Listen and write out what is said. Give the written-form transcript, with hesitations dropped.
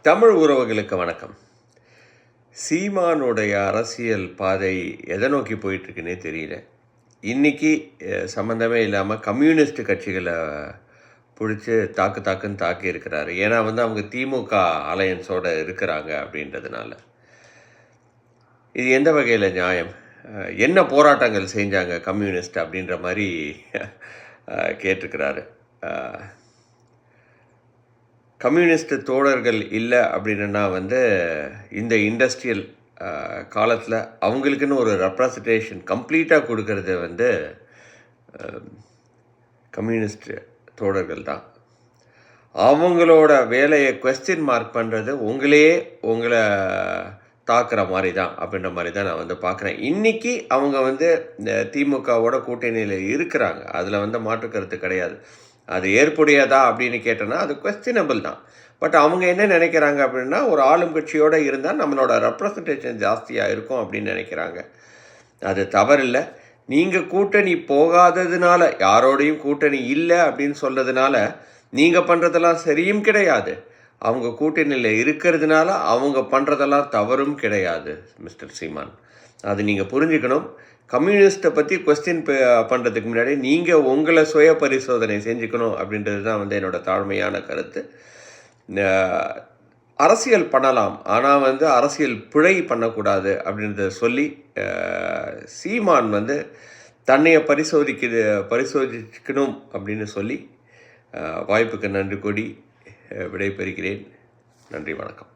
தமிழ் உறவுகளுக்கு வணக்கம். சீமானுடைய அரசியல் பாதை எதை நோக்கி போயிட்டுருக்குன்னே தெரியல. இன்றைக்கி சம்மந்தமே இல்லாமல் கம்யூனிஸ்ட் கட்சிகளை பிடிச்சி தாக்குன்னு தாக்கி இருக்கிறாரு. ஏன்னா அவங்க திமுக அலையன்ஸோடு இருக்கிறாங்க அப்படின்றதுனால. இது எந்த வகையில் நியாயம்? என்ன போராட்டங்கள் செஞ்சாங்க கம்யூனிஸ்ட் அப்படின்ற மாதிரி கேட்டிருக்கிறாரு. கம்யூனிஸ்ட் தோழர்கள் இல்லை அப்படின்னா இந்த இண்டஸ்ட்ரியல் காலத்தில் அவங்களுக்குன்னு ஒரு ரெப்ரசன்டேஷன் கம்ப்ளீட்டாக கொடுக்கறது கம்யூனிஸ்ட் தோழர்கள் தான். அவங்களோட வேலையை குவெஸ்டின் மார்க் பண்ணுறது உங்களை தாக்குற மாதிரி தான் அப்படின்ற மாதிரி தான் நான் பார்க்குறேன். இன்றைக்கி அவங்க திமுகவோட கூட்டணியில் இருக்கிறாங்க. அதில் மாற்று கருத்து கிடையாது. அது ஏற்புடையதா அப்படின்னு கேட்டோன்னா அது குவெஸ்டினபிள் தான். பட் அவங்க என்ன நினைக்கிறாங்க அப்படின்னா, ஒரு ஆளும் கட்சியோடு இருந்தால் நம்மளோட ரெப்ரசன்டேஷன் ஜாஸ்தியாக இருக்கும் அப்படின்னு நினைக்கிறாங்க. அது தவறில்லை. நீங்கள் கூட்டணி போகாததுனால, யாரோடையும் கூட்டணி இல்லை அப்படின்னு சொல்கிறதுனால நீங்கள் பண்ணுறதெல்லாம் சரியும் கிடையாது. அவங்க கூட்டணியில் இருக்கிறதுனால அவங்க பண்ணுறதெல்லாம் தவறும் கிடையாது மிஸ்டர் சீமான். அது நீங்கள் புரிஞ்சுக்கணும். கம்யூனிஸ்ட்டை பற்றி கொஸ்டின் பண்ணுறதுக்கு முன்னாடி நீங்கள் உங்களை சுய பரிசோதனை செஞ்சுக்கணும் அப்படின்றது தான் என்னோடய தாழ்மையான கருத்து. அரசியல் பண்ணலாம், ஆனால் அரசியல் பிழை பண்ணக்கூடாது அப்படின்றத சொல்லி சீமான் தன்னையை பரிசோதிக்கணும் அப்படின்னு சொல்லி வாய்ப்புக்கு நன்றி கூடி விடைபெறுகிறேன். நன்றி, வணக்கம்.